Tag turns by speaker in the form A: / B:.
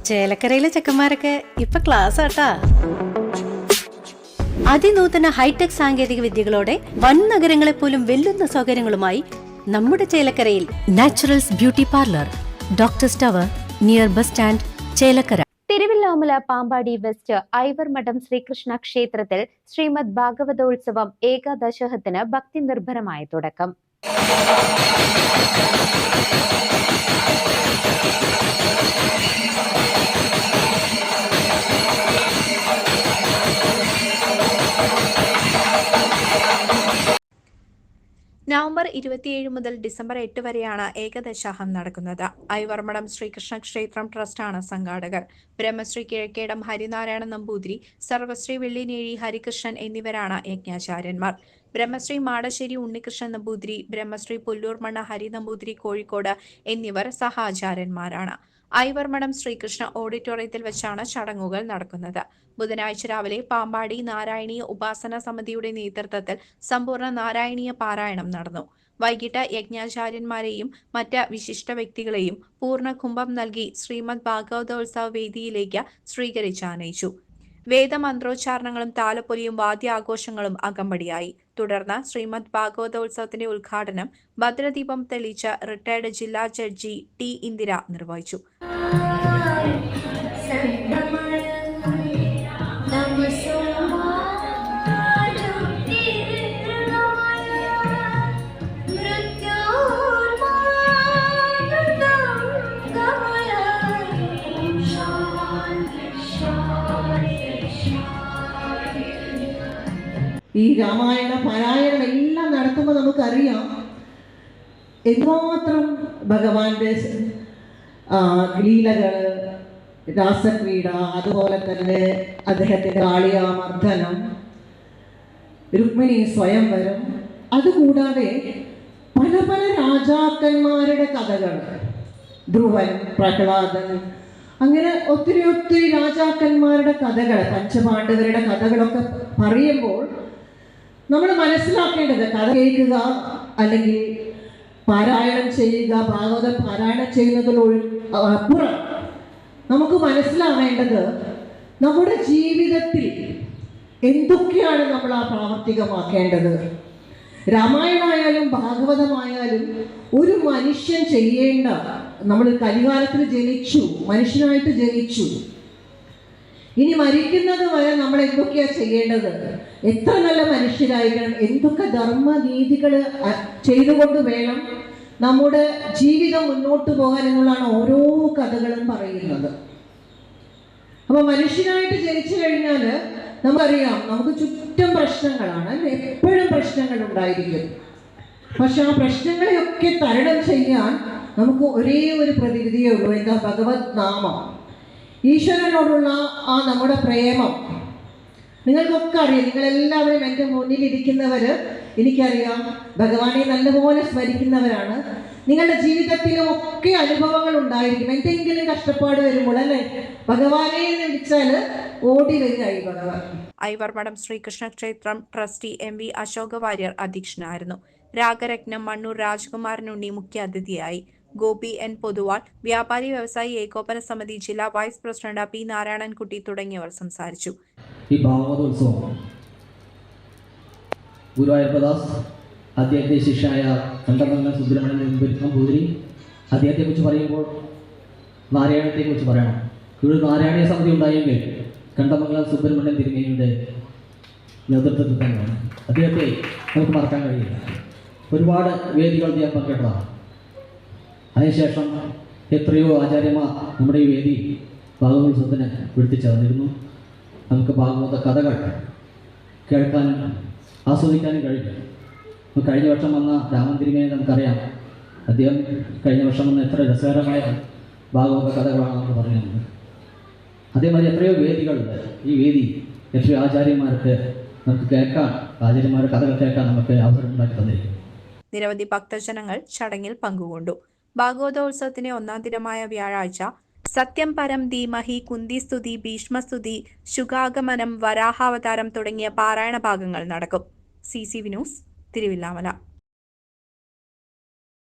A: ചേലക്കരയിലെ ചെക്കന്മാരൊക്കെ ഇപ്പൊ ക്ലാസ് ആട്ടാ. അതിനൂതന ഹൈടെക് സാങ്കേതിക വിദ്യകളോടെ വൻ നഗരങ്ങളെ പോലും വെല്ലുന്ന സൗകര്യങ്ങളുമായി നമ്മുടെ ചേലക്കരയിൽ naturals beauty parlour, doctors tower, near bus stand, Chelakkara.
B: Thiruvilwamala Pampady west Ivarmadom Sreekrishna ക്ഷേത്രത്തിൽ ശ്രീമദ് ഭാഗവതോത്സവം ഏകാദശകത്തിന് ഭക്തി നിർഭരമായ തുടക്കം.
C: നവംബർ 27 മുതൽ ഡിസംബർ 8 വരെയാണ് ഏകദശാഹം നടക്കുന്നത്. ഐവർമഠം ശ്രീകൃഷ്ണ ക്ഷേത്രം ട്രസ്റ്റാണ് സംഘാടകർ. ബ്രഹ്മശ്രീ കിഴക്കേടം ഹരിനാരായണ നമ്പൂതിരി, സർവശ്രീ വെള്ളിനേഴി ഹരികൃഷ്ണൻ എന്നിവരാണ് യജ്ഞാചാര്യന്മാർ. ബ്രഹ്മശ്രീ മാടശ്ശേരി ഉണ്ണികൃഷ്ണൻ നമ്പൂതിരി, ബ്രഹ്മശ്രീ പുല്ലൂർമണ്ണ ഹരി നമ്പൂതിരി കോഴിക്കോട് എന്നിവർ സഹാചാര്യന്മാരാണ്. ഐവർമഠം ശ്രീകൃഷ്ണ ഓഡിറ്റോറിയത്തിൽ വെച്ചാണ് ചടങ്ങുകൾ നടക്കുന്നത്. ബുധനാഴ്ച രാവിലെ പാമ്പാടി നാരായണീയ ഉപാസന സമിതിയുടെ നേതൃത്വത്തിൽ സമ്പൂർണ്ണ നാരായണീയ പാരായണം നടന്നു. വൈകിട്ട് യജ്ഞാചാര്യന്മാരെയും മറ്റ് വിശിഷ്ട വ്യക്തികളെയും പൂർണ്ണ കുംഭം നൽകി ശ്രീമദ് ഭാഗവതോത്സവ വേദിയിലേക്ക് സ്വീകരിച്ചാനയിച്ചു. വേദമന്ത്രോച്ചാരണങ്ങളും താലപ്പൊലിയും വാദ്യാഘോഷങ്ങളും അകമ്പടിയായി. തുടർന്ന് ശ്രീമദ് ഭാഗവതോത്സവത്തിന്റെ ഉദ്ഘാടനം ഭദ്രദീപം തെളിയിച്ച് റിട്ടയർഡ് ജില്ലാ ജഡ്ജി ടി ഇന്ദിര നിർവഹിച്ചു.
D: ഈ രാമായണ പാരായണം എല്ലാം നടത്തുമ്പോൾ നമുക്കറിയാം എന്തുമാത്രം ഭഗവാന്റെ ലീലകൾ, രാസക്രീഡ, അതുപോലെ തന്നെ അദ്ദേഹത്തിൻ്റെ കാളിയാമർദ്ദനം, രുക്മിണി സ്വയംവരം, അതുകൂടാതെ പല പല രാജാക്കന്മാരുടെ കഥകൾ, ധ്രുവൻ, പ്രഹ്ലാദൻ, അങ്ങനെ ഒത്തിരി ഒത്തിരി രാജാക്കന്മാരുടെ കഥകൾ, പഞ്ചപാണ്ഡവരുടെ കഥകളൊക്കെ പറയുമ്പോൾ നമ്മൾ മനസ്സിലാക്കേണ്ടത് കഥ കേൾക്കുക അല്ലെങ്കിൽ പാരായണം ചെയ്യുക, ഭാഗവതം പാരായണം ചെയ്യുന്നതിലപ്പുറം നമുക്ക് മനസ്സിലാവേണ്ടത് നമ്മുടെ ജീവിതത്തിൽ എന്തൊക്കെയാണ് നമ്മൾ ആ പ്രാവർത്തികമാക്കേണ്ടത്. രാമായണമായാലും ഭാഗവതമായാലും ഒരു മനുഷ്യൻ ചെയ്യേണ്ട, നമ്മൾ കലികാലത്തിൽ ജനിച്ചു, മനുഷ്യനായിട്ട് ജനിച്ചു, ഇനി മരിക്കുന്നത് വരെ നമ്മൾ എന്തൊക്കെയാണ് ചെയ്യേണ്ടത്, എത്ര നല്ല മനുഷ്യരായിരിക്കണം, എന്തൊക്കെ ധർമ്മനീതികൾ ചെയ്തുകൊണ്ട് വേണം നമ്മുടെ ജീവിതം മുന്നോട്ട് പോകാൻ എന്നുള്ളതാണ് ഓരോ കഥകളും പറയുന്നത്. അപ്പോൾ മനുഷ്യനായിട്ട് ജനിച്ചു കഴിഞ്ഞാൽ നമുക്കറിയാം നമുക്ക് ചുറ്റും പ്രശ്നങ്ങളാണ്, എപ്പോഴും പ്രശ്നങ്ങൾ ഉണ്ടായിരിക്കും. പക്ഷെ ആ പ്രശ്നങ്ങളെയൊക്കെ തരണം ചെയ്യാൻ നമുക്ക് ഒരേ ഒരു പ്രതിവിധിയേ ഉള്ളൂ, എന്താ? ഭഗവത് നാമം, ഈശ്വരനോടുള്ള ആ നമ്മുടെ പ്രേമം. നിങ്ങൾക്കൊക്കെ അറിയാം, നിങ്ങളെല്ലാവരും എൻ്റെ മുന്നിലിരിക്കുന്നവർ എനിക്കറിയാം ഭഗവാനെ നല്ലപോലെ സ്മരിക്കുന്നവരാണ്. നിങ്ങളുടെ ജീവിതത്തിലും ഒക്കെ അനുഭവങ്ങൾ ഉണ്ടായിരിക്കും. എന്തെങ്കിലും കഷ്ടപ്പാട് വരുമ്പോൾ അല്ലേ ഭഗവാനെ എന്ന് വിളിച്ചാൽ ഓടി വരികയായി ഭഗവാൻ.
C: ഐവർമഠം ശ്രീകൃഷ്ണ ക്ഷേത്രം ട്രസ്റ്റി MV അശോക വാര്യർ അധ്യക്ഷനായിരുന്നു. രാഗരത്നം മണ്ണൂർ രാജകുമാരനുണ്ണി മുഖ്യാതിഥിയായി. ഗോപി N പൊതുവാൾ, വ്യാപാരി വ്യവസായി ഏകോപന സമിതി ജില്ലാ വൈസ് പ്രസിഡന്റ് P നാരായണൻകുട്ടി തുടങ്ങിയവർ സംസാരിച്ചു.
E: ഈ ഭാഗവതോത്സവം ഗുരുവായൂർദാസ് അദ്ദേഹത്തെ ശിഷ്യനായ കണ്ടമംഗലം സുബ്രഹ്മണ്യൻ നമ്പൂതിരി അദ്ദേഹത്തെക്കുറിച്ച് പറയുമ്പോൾ നാരായണത്തെക്കുറിച്ച് പറയണം. ഇവിടെ നാരായണീയ സമിതി ഉണ്ടായെങ്കിൽ കണ്ടമംഗലം സുബ്രഹ്മണ്യൻ തിരുമേനിയുടെ നേതൃത്വത്തിൽ തന്നെയാണ്. അദ്ദേഹത്തെ നമുക്ക് മറക്കാൻ കഴിയില്ല. ഒരുപാട് വേദികൾ അദ്ദേഹം പങ്കെടുത്തതാണ്. അതിനുശേഷം എത്രയോ ആചാര്യന്മാർ നമ്മുടെ ഈ വേദി ഭാഗവതോത്സവത്തിന് വിളിച്ചുചേർന്നിരുന്നു. നമുക്ക് ഭാഗവത കഥകൾ കേൾക്കാനും ആസ്വദിക്കാനും കഴിഞ്ഞു. കഴിഞ്ഞ വർഷം വന്ന രാമൻ തിരുമേനി നമുക്കറിയാം, അദ്ദേഹം കഴിഞ്ഞ വർഷം വന്ന എത്ര രസകരമായ ഭാഗവത കഥകളാണ് നമുക്ക് പറഞ്ഞു തന്നത്. അതേമാതിരി എത്രയോ വേദികളുണ്ട്. ഈ വേദി എത്രയോ ആചാര്യന്മാർക്ക് നമുക്ക് കേൾക്കാൻ, ആചാര്യന്മാരുടെ കഥകൾ കേൾക്കാൻ നമുക്ക് അവസരം ഉണ്ടാക്കി തന്നിരിക്കും.
C: നിരവധി ഭക്തജനങ്ങൾ ചടങ്ങിൽ പങ്കുകൊണ്ടു. ഭാഗവതോത്സവത്തിന്റെ ഒന്നാം ദിനമായ വ്യാഴാഴ്ച സത്യം പരം ധീമഹി, കുന്തിസ്തുതി, ഭീഷ്മസ്തുതി, ശുകാഗമനം, വരാഹാവതാരം തുടങ്ങിയ പാരായണ ഭാഗങ്ങൾ നടക്കും. CCV news, Thiruvilwamala.